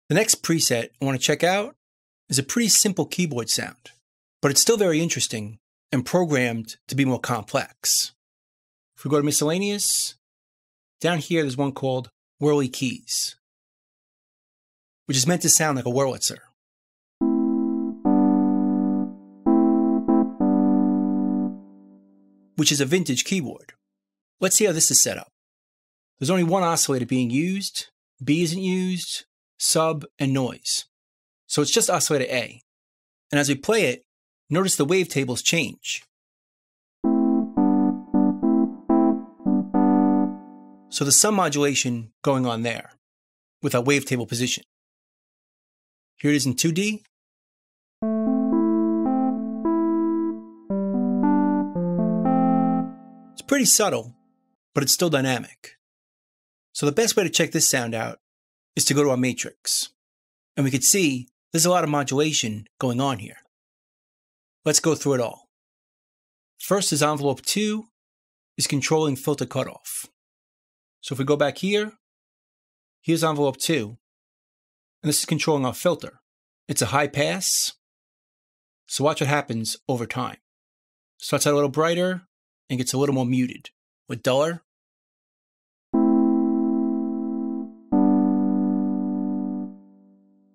The next preset I want to check out is a pretty simple keyboard sound, but it's still very interesting and programmed to be more complex. If we go to miscellaneous, down here there's one called WurlyKeys, which is meant to sound like a Wurlitzer. Which is a vintage keyboard. Let's see how this is set up. There's only one oscillator being used, B isn't used, sub, and noise. So it's just oscillator A. And as we play it, notice the wavetables change. So there's some modulation going on there with our wavetable position. Here it is in 2D. It's pretty subtle, but it's still dynamic. So the best way to check this sound out is to go to our matrix. And we can see there's a lot of modulation going on here. Let's go through it all. First is envelope 2 is controlling filter cutoff. So if we go back here, here's envelope 2, and this is controlling our filter. It's a high pass, so watch what happens over time. Starts out a little brighter and gets a little more muted, with duller.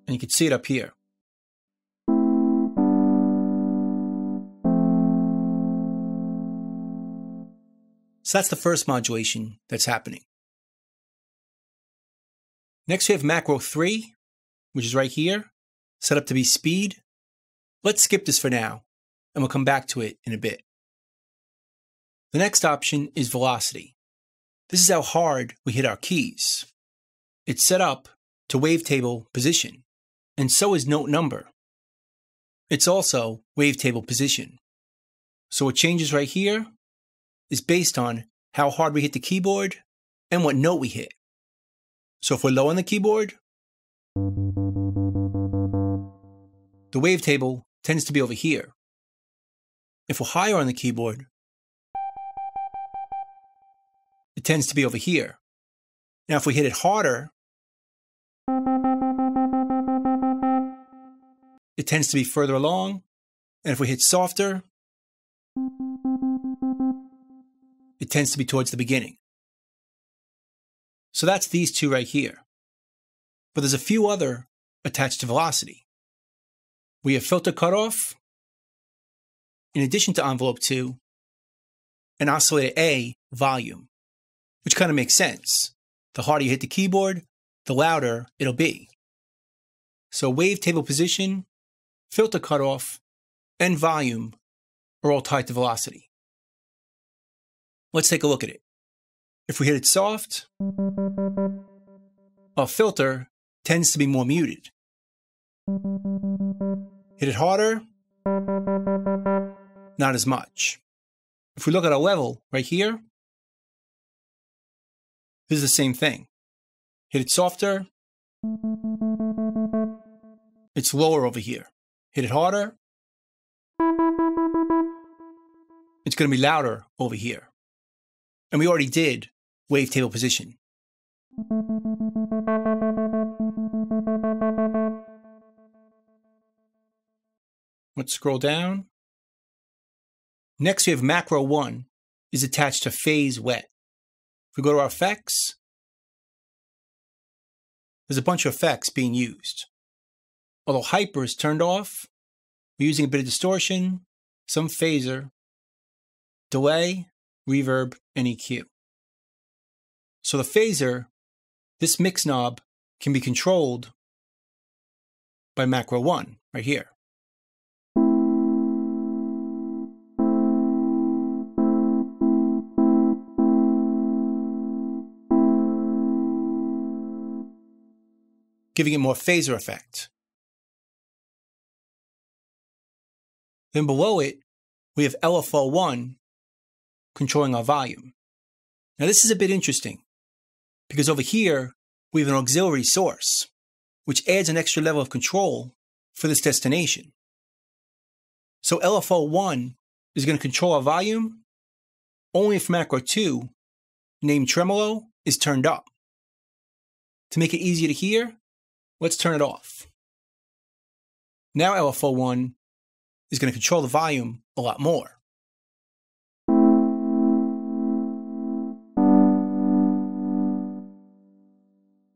And you can see it up here. So that's the first modulation that's happening. Next we have macro 3, which is right here, set up to be speed. Let's skip this for now, and we'll come back to it in a bit. The next option is velocity. This is how hard we hit our keys. It's set up to wavetable position, and so is note number. It's also wavetable position. So what changes right here is based on how hard we hit the keyboard and what note we hit. So if we're low on the keyboard, the wavetable tends to be over here. If we're higher on the keyboard, it tends to be over here. Now if we hit it harder, it tends to be further along. And if we hit softer, it tends to be towards the beginning. So that's these two right here. But there's a few other attached to velocity. We have filter cutoff, in addition to envelope 2, and oscillator A, volume, which kind of makes sense. The harder you hit the keyboard, the louder it'll be. So wavetable position, filter cutoff, and volume are all tied to velocity. Let's take a look at it. If we hit it soft, our filter tends to be more muted. Hit it harder, not as much. If we look at our level right here, this is the same thing. Hit it softer, it's lower over here. Hit it harder, it's going to be louder over here. And we already did wavetable position. Let's scroll down. Next we have macro 1 is attached to phase wet. If we go to our effects, there's a bunch of effects being used. Although hyper is turned off, we're using a bit of distortion, some phaser, delay, reverb, and EQ. So the phaser, this mix knob, can be controlled by macro 1 right here. Giving it more phaser effect. Then below it, we have LFO1 controlling our volume. Now this is a bit interesting because over here we have an auxiliary source which adds an extra level of control for this destination. So LFO1 is going to control our volume only if macro 2, named tremolo, is turned up. To make it easier to hear, Let's turn it off. Now LFO1 is going to control the volume a lot more.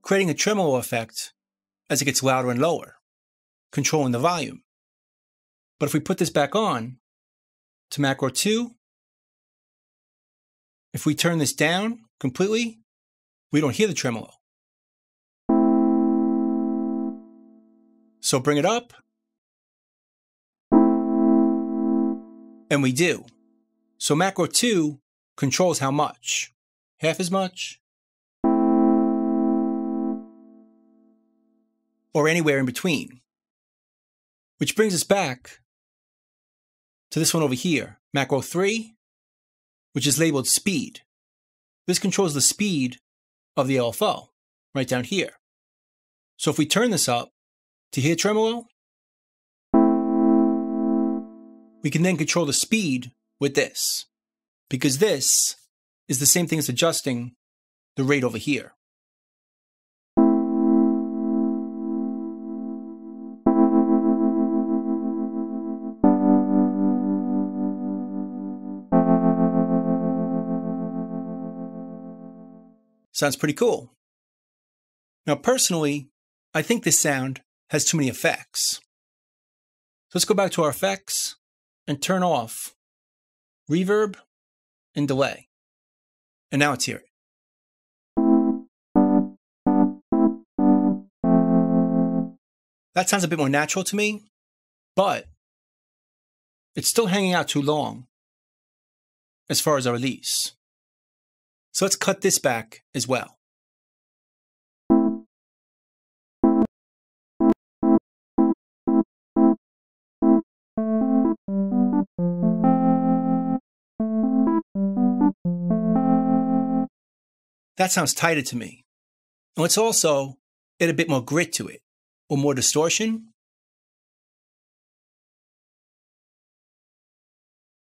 Creating a tremolo effect as it gets louder and lower, controlling the volume. But if we put this back on to macro 2, if we turn this down completely, we don't hear the tremolo. So bring it up, and we do. So macro 2 controls how much? Half as much? Or anywhere in between. Which brings us back to this one over here, macro 3, which is labeled speed. This controls the speed of the LFO, right down here. So if we turn this up to hear tremolo, we can then control the speed with this, because this is the same thing as adjusting the rate over here. Sounds pretty cool. Now, personally, I think this sound has too many effects. So let's go back to our effects and turn off reverb and delay. And now let's hear it. That sounds a bit more natural to me, but it's still hanging out too long as far as our release. So let's cut this back as well. That sounds tighter to me. And let's also add a bit more grit to it, or more distortion.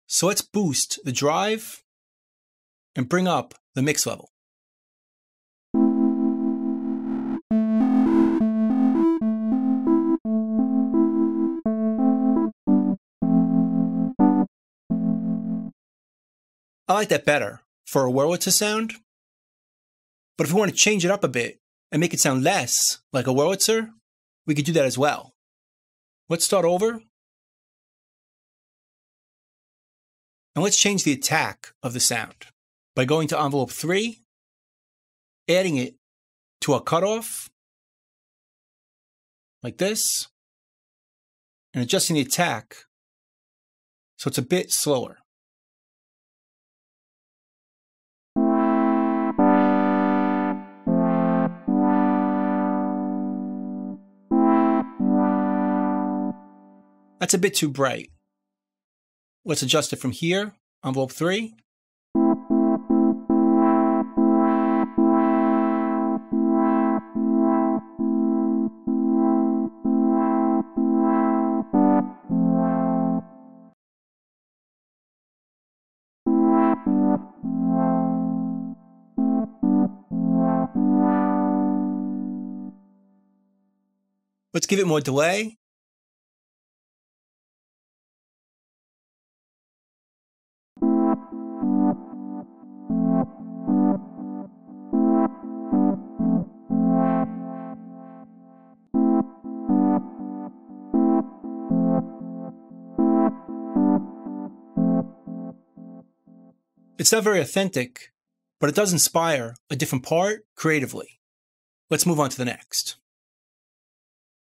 So let's boost the drive and bring up the mix level. I like that better for a Wurlitzer sound, but if we want to change it up a bit and make it sound less like a Wurlitzer, we could do that as well. Let's start over. And let's change the attack of the sound by going to envelope 3, adding it to a cutoff, like this, and adjusting the attack so it's a bit slower. That's a bit too bright. Let's adjust it from here, envelope 3. Let's give it more delay. It's not very authentic, but it does inspire a different part creatively. Let's move on to the next.